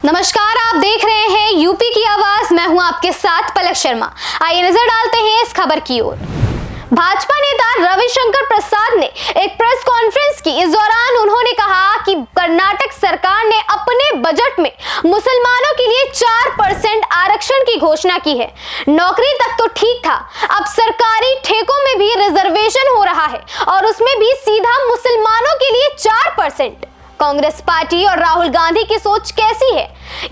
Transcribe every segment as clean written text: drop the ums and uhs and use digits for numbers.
नमस्कार, आप देख रहे हैं यूपी की आवाज। मैं हूं आपके साथ पलक शर्मा। आइए नजर डालते हैं इस खबर की ओर। भाजपा नेता रविशंकर प्रसाद ने एक प्रेस कॉन्फ्रेंस की। इस दौरान उन्होंने कहा कि कर्नाटक सरकार ने अपने बजट में मुसलमानों के लिए 4% आरक्षण की घोषणा की है। नौकरी तक तो ठीक था, अब सरकारी ठेकों में भी रिजर्वेशन हो रहा है और उसमें भी सीधा मुसलमानों के लिए 4%। कांग्रेस पार्टी और राहुल गांधी की सोच कैसी है,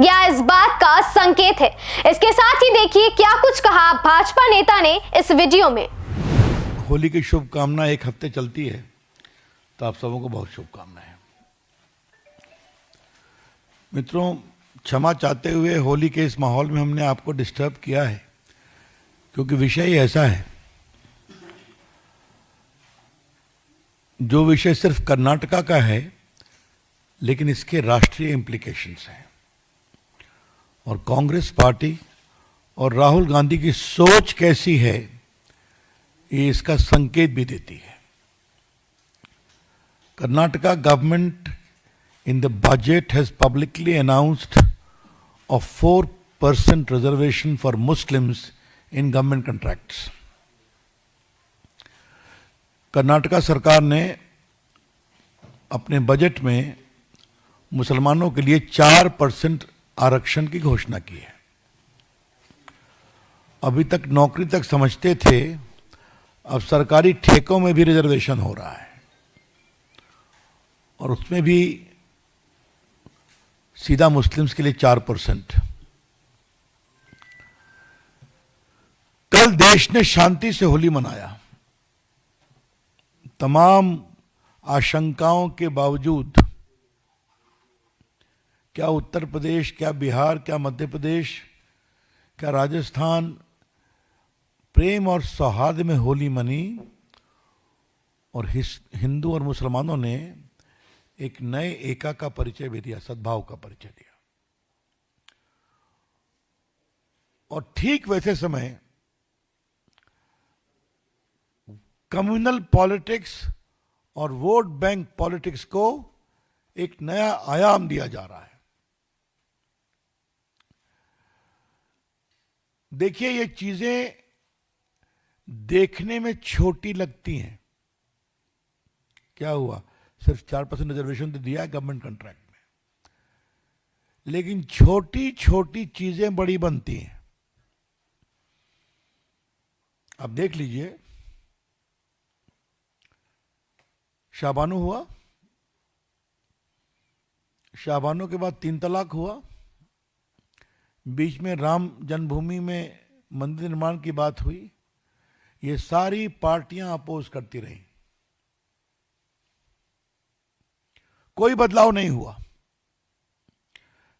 यह इस बात का संकेत है। इसके साथ ही देखिए क्या कुछ कहा भाजपा नेता ने इस वीडियो में। होली की शुभकामना एक हफ्ते चलती है, तो आप सबों को बहुत शुभकामनाएं। मित्रों, क्षमा चाहते हुए होली के इस माहौल में हमने आपको डिस्टर्ब किया है, क्योंकि विषय ऐसा है जो विषय सिर्फ कर्नाटका का है, लेकिन इसके राष्ट्रीय इम्प्लीकेशंस हैं और कांग्रेस पार्टी और राहुल गांधी की सोच कैसी है ये इसका संकेत भी देती है। Karnataka government in the budget has publicly announced a 4% reservation for Muslims in government contracts. Karnataka सरकार ने अपने बजट में मुसलमानों के लिए 4% आरक्षण की घोषणा की है। अभी तक नौकरी तक समझते थे, अब सरकारी ठेकों में भी रिजर्वेशन हो रहा है और उसमें भी सीधा मुस्लिम्स के लिए 4%। कल देश ने शांति से होली मनाया। तमाम आशंकाओं के बावजूद, क्या उत्तर प्रदेश, क्या बिहार, क्या मध्य प्रदेश, क्या राजस्थान प्रेम और सौहार्द में होली मनी और हिंदू और मुसलमानों ने एक नए एका का परिचय भी दिया, सद्भाव का परिचय दिया। और ठीक वैसे समय कम्युनल पॉलिटिक्स और वोट बैंक पॉलिटिक्स को एक नया आयाम दिया जा रहा है। देखिए, ये चीजें देखने में छोटी लगती हैं। क्या हुआ, सिर्फ 4% रिजर्वेशन तो दिया है गवर्नमेंट कॉन्ट्रैक्ट में, लेकिन छोटी छोटी चीजें बड़ी बनती हैं। अब देख लीजिए, शाबानो हुआ, शाबानो के बाद 3 तलाक हुआ, बीच में राम जन्मभूमि में मंदिर निर्माण की बात हुई। ये सारी पार्टियां अपोज करती रहीं, कोई बदलाव नहीं हुआ।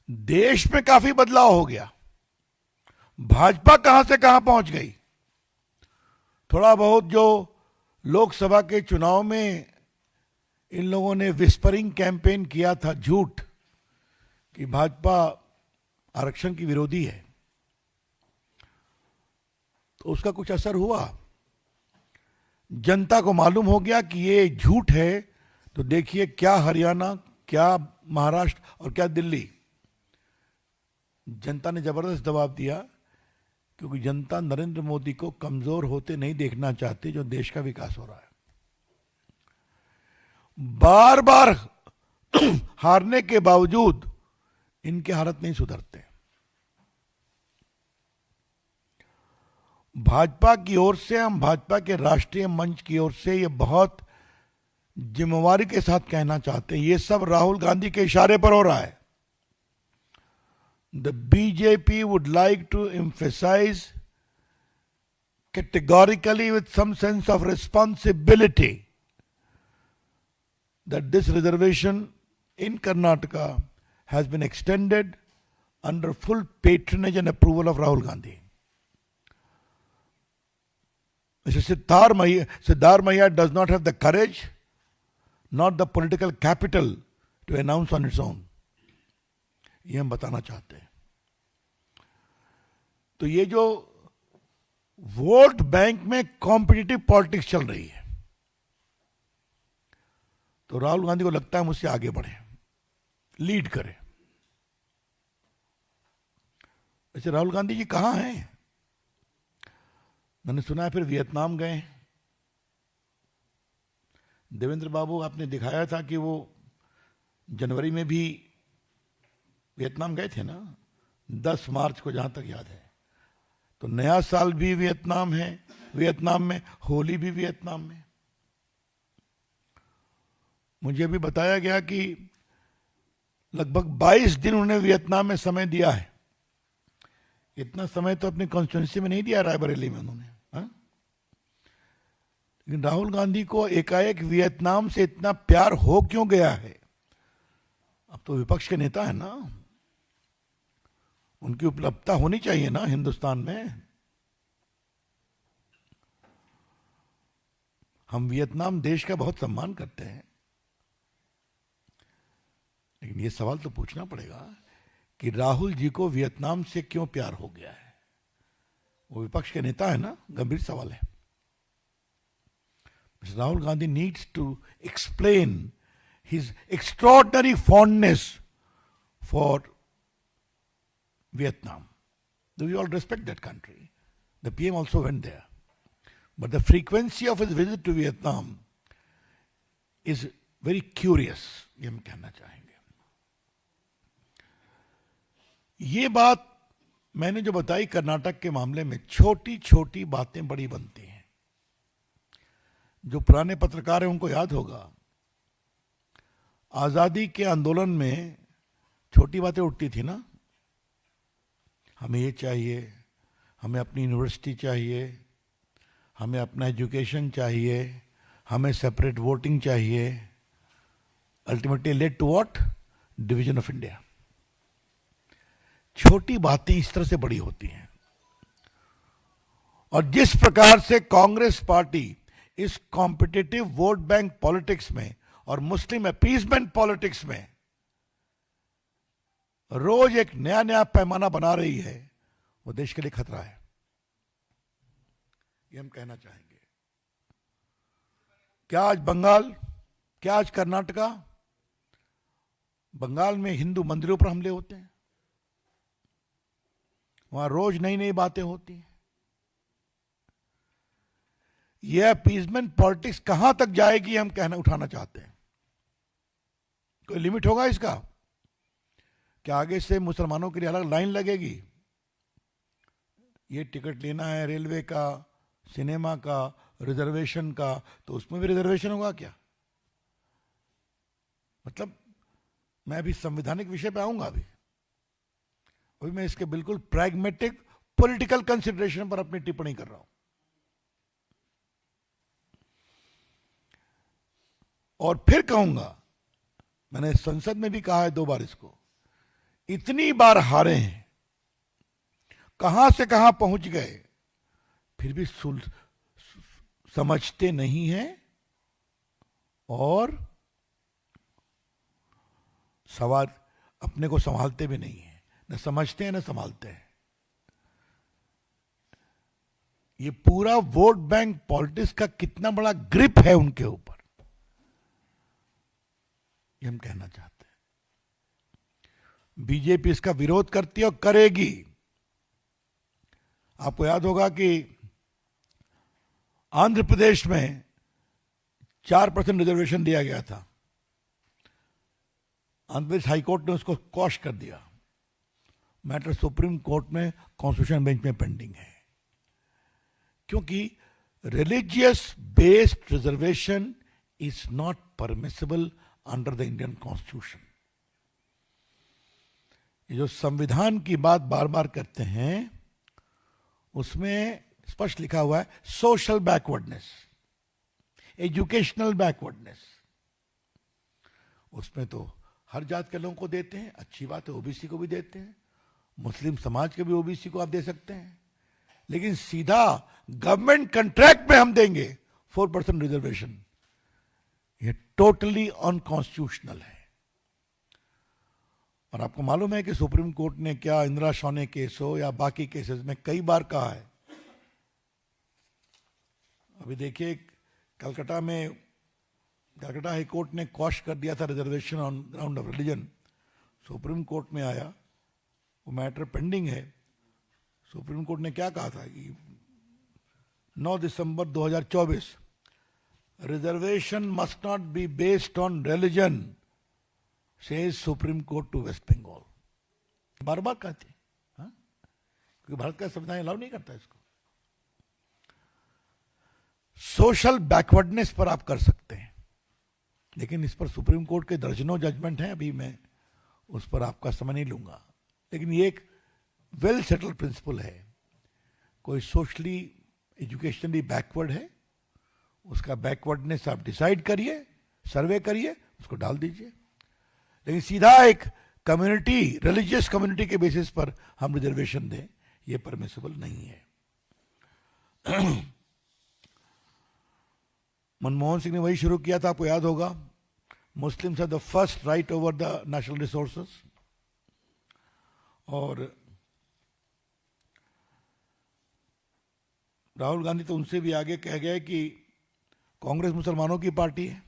देश में काफी बदलाव हो गया। भाजपा कहां से कहां पहुंच गई। थोड़ा बहुत जो लोकसभा के चुनाव में इन लोगों ने विस्परिंग कैंपेन किया था, झूठ, कि भाजपा आरक्षण की विरोधी है, तो उसका कुछ असर हुआ। जनता को मालूम हो गया कि ये झूठ है। तो देखिए, क्या हरियाणा, क्या महाराष्ट्र और क्या दिल्ली, जनता ने जबरदस्त दबाव दिया, क्योंकि जनता नरेंद्र मोदी को कमजोर होते नहीं देखना चाहती, जो देश का विकास हो रहा है। बार बार हारने के बावजूद इनके हालत नहीं सुधरते। भाजपा की ओर से, हम भाजपा के राष्ट्रीय मंच की ओर से ये बहुत जिम्मेवारी के साथ कहना चाहते हैं, ये सब राहुल गांधी के इशारे पर हो रहा है। The BJP would like to emphasize categorically with some sense of responsibility that this reservation in Karnataka has been extended under full patronage and approval of Rahul Gandhi. Mr. Siddhar Maiya does not have the courage, not the political capital to announce on its own. ये हम बताना चाहते हैं। तो ये जो vote bank में competitive politics चल रही है, तो राहुल गांधी को लगता है मुझसे आगे बढ़े, लीड करे। वैसे राहुल गांधी जी कहाँ हैं? मैंने सुना है फिर वियतनाम गए। देवेंद्र बाबू आपने दिखाया था कि वो जनवरी में भी वियतनाम गए थे ना, 10 मार्च को, जहां तक याद है। तो नया साल भी वियतनाम है, वियतनाम में होली भी वियतनाम में। मुझे भी बताया गया कि लगभग 22 दिन उन्होंने वियतनाम में समय दिया है। इतना समय तो अपनी कॉन्स्टिट्यूंसी में नहीं दिया रायबरेली में उन्होंने, हाँ? लेकिन राहुल गांधी को एकाएक वियतनाम से इतना प्यार हो क्यों गया है? अब तो विपक्ष के नेता है ना, उनकी उपलब्धता होनी चाहिए ना हिंदुस्तान में। हम वियतनाम देश का बहुत सम्मान करते हैं, लेकिन ये सवाल तो पूछना पड़ेगा कि राहुल जी को वियतनाम से क्यों प्यार हो गया है? वो विपक्ष के नेता है ना, गंभीर सवाल है। Rahul Gandhi needs to explain his extraordinary fondness for Vietnam. We all respect that country. The PM also went there. But the frequency of his visit to Vietnam is very curious, ये हम कहना चाहेंगे। ये बात मैंने जो बताई कर्नाटक के मामले में, छोटी छोटी बातें बड़ी बनती हैं। जो पुराने पत्रकार हैं उनको याद होगा, आजादी के आंदोलन में छोटी बातें उठती थी ना, हमें ये चाहिए, हमें अपनी यूनिवर्सिटी चाहिए, हमें अपना एजुकेशन चाहिए, हमें सेपरेट वोटिंग चाहिए। Ultimately led to what? Division of India. छोटी बातें इस तरह से बड़ी होती हैं। और जिस प्रकार से कांग्रेस पार्टी इस कॉम्पिटिटिव वोट बैंक पॉलिटिक्स में और मुस्लिम अपीसमेंट पॉलिटिक्स में रोज एक नया नया पैमाना बना रही है, वो देश के लिए खतरा है, ये हम कहना चाहेंगे। क्या आज बंगाल, क्या आज कर्नाटका, बंगाल में हिंदू मंदिरों पर हमले होते हैं, वहां रोज नई नई बातें होती हैं। यह अपीसमेंट पॉलिटिक्स कहां तक जाएगी हम कहना उठाना चाहते हैं। कोई लिमिट होगा इसका? क्या आगे से मुसलमानों के लिए अलग लाइन लगेगी? ये टिकट लेना है रेलवे का, सिनेमा का, रिजर्वेशन का, तो उसमें भी रिजर्वेशन होगा क्या? मतलब मैं अभी संवैधानिक विषय पे आऊंगा, अभी मैं इसके बिल्कुल प्रैग्मेटिक पॉलिटिकल कंसिडरेशन पर अपनी टिप्पणी कर रहा हूं। और फिर कहूंगा, मैंने संसद में भी कहा है 2 बार इसको, इतनी बार हारे हैं, कहां से कहां पहुंच गए, फिर भी समझते नहीं हैं और सवाल अपने को संभालते भी नहीं है। न समझते हैं न संभालते हैं। ये पूरा वोट बैंक पॉलिटिक्स का कितना बड़ा ग्रिप है उनके ऊपर, ये हम कहना चाहते हैं। बीजेपी इसका विरोध करती है और करेगी। आपको याद होगा कि आंध्र प्रदेश में 4% रिजर्वेशन दिया गया था। आंध्र प्रदेश हाईकोर्ट ने उसको क्वॉश कर दिया। मैटर सुप्रीम कोर्ट में कॉन्स्टिट्यूशन बेंच में पेंडिंग है, क्योंकि religious based reservation is not permissible under the Indian constitution. ये जो संविधान की बात बार बार करते हैं, उसमें स्पष्ट लिखा हुआ है सोशल बैकवर्डनेस, एजुकेशनल बैकवर्डनेस। उसमें तो हर जात के लोगों को देते हैं, अच्छी बात है, ओबीसी को भी देते हैं, मुस्लिम समाज के भी ओबीसी को आप दे सकते हैं, लेकिन सीधा गवर्नमेंट कॉन्ट्रैक्ट में हम देंगे 4% रिजर्वेशन, ये टोटली अनकॉन्स्टिट्यूशनल है। और आपको मालूम है कि सुप्रीम कोर्ट ने क्या इंदिरा शौने केस हो या बाकी केसेस में कई बार कहा है। अभी देखिए कलकत्ता में कलकत्ता हाई कोर्ट ने क्वॉश कर दिया था reservation on ground of religion. Supreme court में आया, वो मैटर पेंडिंग है। सुप्रीम कोर्ट ने क्या कहा था कि 9 दिसंबर 2024, reservation must not be based on religion, says supreme court to West Bengal. बार बार कहते हैं, हाँ? क्योंकि भारत का संविधान अलाउ नहीं करता इसको। सोशल बैकवर्डनेस पर आप कर सकते हैं, लेकिन इस पर सुप्रीम कोर्ट के दर्जनों जजमेंट हैं, अभी मैं उस पर आपका समय नहीं लूंगा। लेकिन ये एक वेल सेटल्ड प्रिंसिपल है, कोई सोशली एजुकेशनली बैकवर्ड है, उसका बैकवर्डनेस आप डिसाइड करिए, सर्वे करिए, उसको डाल दीजिए। लेकिन सीधा एक कम्युनिटी, रिलीजियस कम्युनिटी के बेसिस पर हम रिजर्वेशन दें, ये परमिसिबल नहीं है। मनमोहन सिंह ने वही शुरू किया था, आपको याद होगा, Muslims have the first right over the national resources. और राहुल गांधी तो उनसे भी आगे कह गए कि कांग्रेस मुसलमानों की पार्टी है।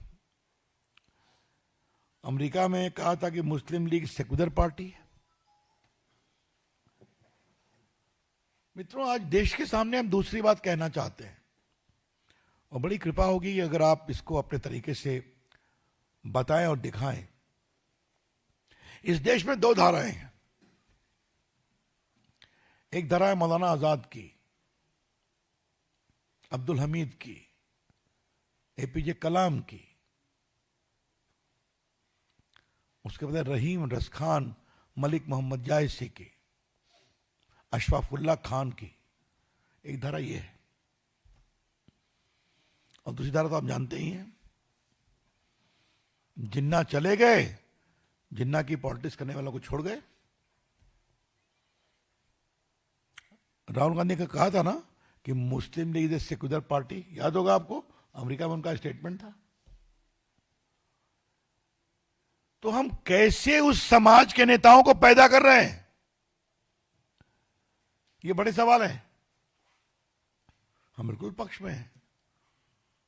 अमेरिका में कहा था कि मुस्लिम लीग सेक्युलर पार्टी है। मित्रों, आज देश के सामने हम दूसरी बात कहना चाहते हैं, और बड़ी कृपा होगी अगर आप इसको अपने तरीके से बताएं और दिखाएं। इस देश में दो धाराएं हैं। एक धारा है मौलाना आजाद की, अब्दुल हमीद की, एपीजे कलाम की, उसके बाद रहीम रस खान, मलिक मोहम्मद जायसी की, अशफाकुल्ला खान की। एक धारा ये है, और दूसरी धारा तो आप जानते ही हैं, जिन्ना चले गए, जिन्ना की पॉलिटिक्स करने वालों को छोड़ गए। राहुल गांधी ने कहा था ना कि मुस्लिम लीग इज सेक्युलर पार्टी, याद होगा आपको, अमेरिका में उनका स्टेटमेंट था। तो हम कैसे उस समाज के नेताओं को पैदा कर रहे हैं, ये बड़े सवाल है। हम बिल्कुल पक्ष में हैं।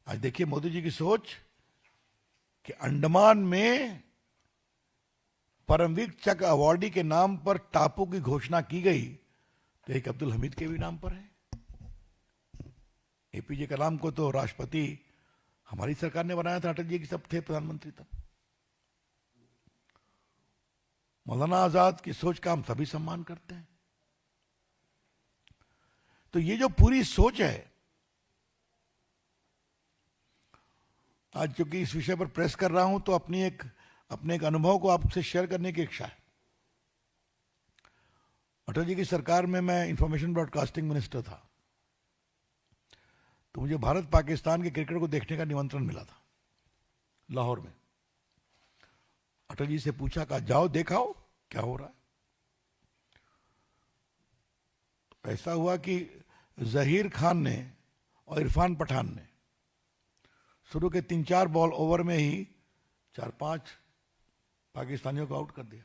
आज देखिए मोदी जी की सोच कि अंडमान में परमवीर चक्र अवार्डी के नाम पर टापू की घोषणा की गई, तो एक अब्दुल हमीद के भी नाम पर है। एपीजे कलाम को तो राष्ट्रपति हमारी सरकार ने बनाया था, अटल जी की सब थे प्रधानमंत्री तब। मौलाना आजाद की सोच का हम सभी सम्मान करते हैं। तो ये जो पूरी सोच है, आज क्योंकि इस विषय पर प्रेस कर रहा हूं तो अपने एक अनुभव को आपसे शेयर करने की इच्छा है। अटल जी की सरकार में मैं इंफॉर्मेशन ब्रॉडकास्टिंग मिनिस्टर था, तो मुझे भारत पाकिस्तान के क्रिकेट को देखने का निमंत्रण मिला था लाहौर में। अटल जी से पूछा, कहा जाओ देखाओ क्या हो रहा है। ऐसा हुआ कि जहीर खान ने और इरफान पठान ने शुरू के 3-4 बॉल ओवर में ही 4-5 पाकिस्तानियों को आउट कर दिया।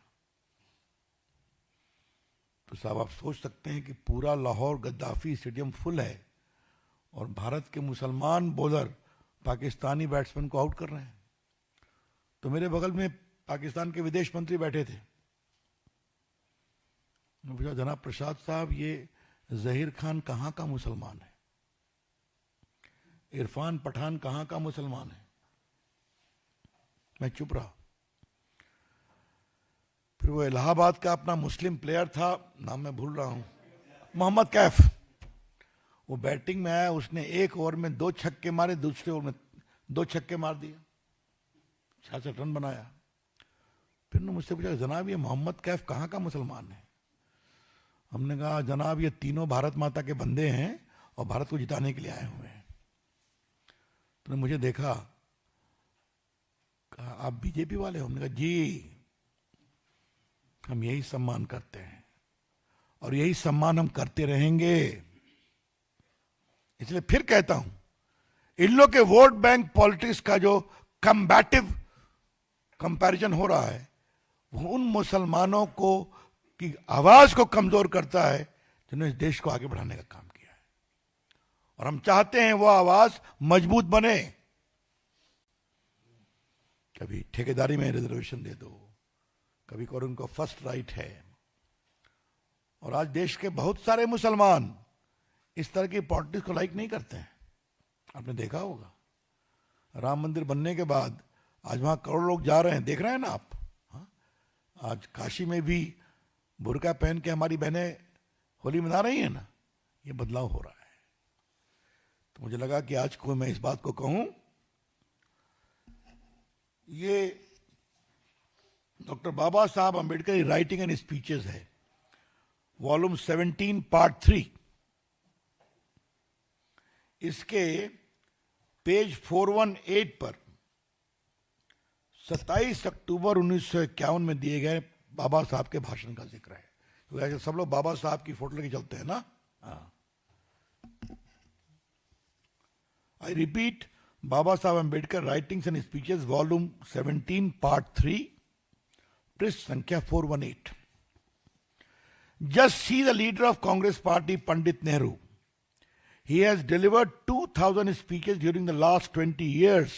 तो साहब आप सोच सकते हैं कि पूरा लाहौर गद्दाफी स्टेडियम फुल है और भारत के मुसलमान बॉलर पाकिस्तानी बैट्समैन को आउट कर रहे हैं। तो मेरे बगल में पाकिस्तान के विदेश मंत्री बैठे थे। मैं पूछा, जनाब प्रसाद साहब, ये जहीर खान कहां का मुसलमान है, इरफान पठान कहां का मुसलमान है? मैं चुप रहा। फिर वो इलाहाबाद का अपना मुस्लिम प्लेयर था, नाम मैं भूल रहा हूं, मोहम्मद कैफ, वो बैटिंग में आया, उसने एक ओवर में 2 छक्के मारे, दूसरे ओवर में 2 छक्के मार दिए, 66 रन बनाया। फिर ने मुझसे पूछा, जनाब ये मोहम्मद कैफ कहां का मुसलमान है? हमने कहा, जनाब ये तीनों भारत माता के बंदे हैं और भारत को जिताने के लिए आए हुए हैं। तो मुझे देखा, कहा आप बीजेपी वाले हो? हमने कहा जी, हम यही सम्मान करते हैं और यही सम्मान हम करते रहेंगे। इसलिए फिर कहता हूं, इन लोग के वोट बैंक पॉलिटिक्स का जो कम्बैटिव कंपैरिजन हो रहा है, वो उन मुसलमानों को की आवाज को कमजोर करता है जिन्होंने इस देश को आगे बढ़ाने का काम किया है। और हम चाहते हैं वो आवाज मजबूत बने। कभी ठेकेदारी में रिजर्वेशन दे दो, कभी और उनको फर्स्ट राइट है, और आज देश के बहुत सारे मुसलमान इस तरह की पॉलिटिक्स को लाइक नहीं करते हैं। आपने देखा होगा, राम मंदिर बनने के बाद आज वहां करोड़ों लोग जा रहे हैं, देख रहे हैं ना आप। हाँ? आज काशी में भी बुर्का पहन के हमारी बहनें होली मना रही हैं ना, ये बदलाव हो रहा है। तो मुझे लगा कि आज को मैं इस बात को कहूं। ये डॉक्टर बाबा साहब अंबेडकर की राइटिंग एंड स्पीचेस है, वॉल्यूम 17 पार्ट 3। इसके पेज 418 पर 27 अक्टूबर 1951 में दिए गए बाबा साहब के भाषण का जिक्र है। तो ऐसे सब लोग बाबा साहब की फोटो लेके चलते हैं ना। आई रिपीट, बाबा साहब Ambedkar writings and speeches volume 17 part 3, पृष्ठ संख्या 418। Just see the leader of Congress party, Pandit Nehru. He has delivered 2,000 speeches during the last 20 years,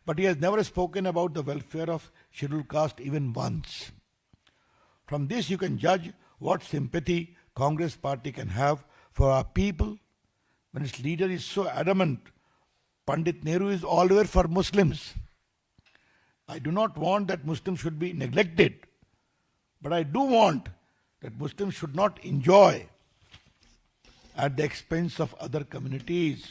but he has never spoken about the welfare of scheduled caste even once. From this you can judge what sympathy Congress party can have for our people when its leader is so adamant Pandit Nehru is all over for Muslims. I do not want that Muslims should be neglected, but I do want that Muslims should not enjoy at the expense of other communities.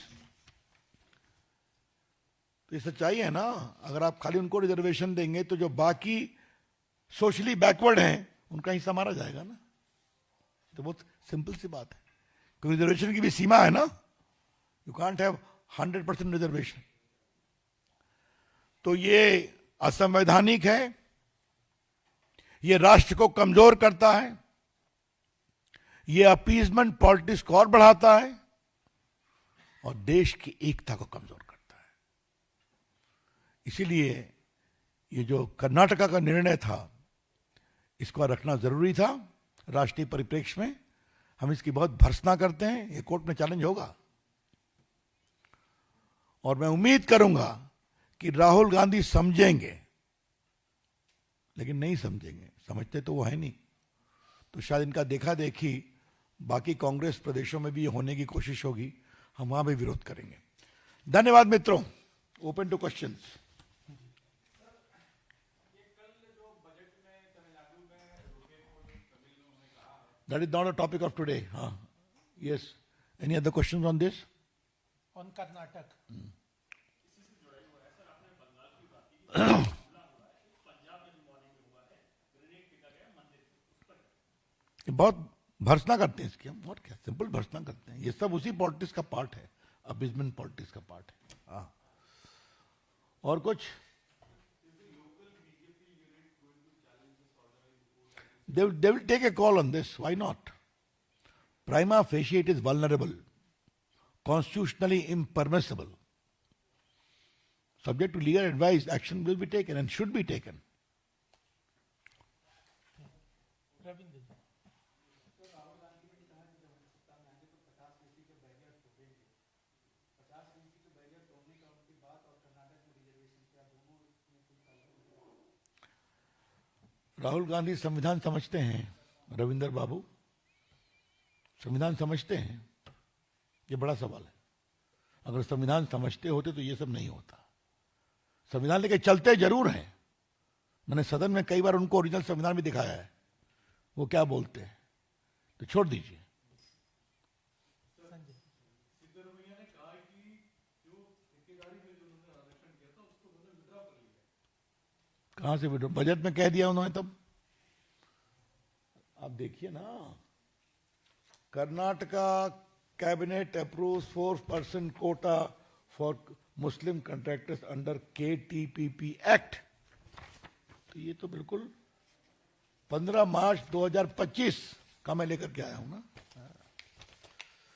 तो ये सच्चाई है ना। अगर आप खाली उनको reservation देंगे तो जो बाकी सोशली बैकवर्ड हैं उनका हिस्सा मारा जाएगा ना। तो बहुत सिंपल सी बात है, क्योंकि रिजर्वेशन की भी सीमा है ना। You can't have 100% reservation. तो ये असंवैधानिक है, ये राष्ट्र को कमजोर करता है, ये अपीजमेंट पॉलिटिक्स को और बढ़ाता है और देश की एकता को कमजोर करता है। इसीलिए ये जो कर्नाटका का निर्णय था, इसको रखना जरूरी था राष्ट्रीय परिप्रेक्ष्य में। हम इसकी बहुत भर्त्सना करते हैं, ये कोर्ट में चैलेंज होगा और मैं उम्मीद करूंगा कि राहुल गांधी समझेंगे, लेकिन नहीं समझेंगे। समझते तो वो है नहीं, तो शायद इनका देखा देखी बाकी कांग्रेस प्रदेशों में भी होने की कोशिश होगी, हम वहां भी विरोध करेंगे। धन्यवाद मित्रों। Open to questions. That is not a topic of today. हाँ, yes, any other questions on this? On Karnataka बहुत भर्त्सना करते हैं इसकी, हम और क्या सिंपल भर्त्सना करते हैं। ये सब उसी पॉलिटिक्स का पार्ट है, अपीजमेंट पॉलिटिक्स का पार्ट है। हाँ, और कुछ? They will take a call on this. Why not? Prima facie it is vulnerable, constitutionally impermissible. Subject to legal advice, action will be taken and should be taken. Ravindra जी, राहुल गांधी संविधान समझते हैं? रविंदर बाबू, संविधान समझते हैं? ये बड़ा सवाल है। अगर संविधान समझते होते तो ये सब नहीं होता। संविधान लेके चलते जरूर हैं। मैंने सदन में कई बार उनको ओरिजिनल संविधान भी दिखाया है, वो क्या बोलते हैं, तो छोड़ दीजिए। कहां से विड्रॉ? बजट में कह दिया उन्होंने तब। आप देखिए ना, Karnataka cabinet approves 4% Kota for Muslim contractors under KTPP act. तो ये तो बिल्कुल 15 मार्च 2025 का मैं लेकर के आया हूं ना।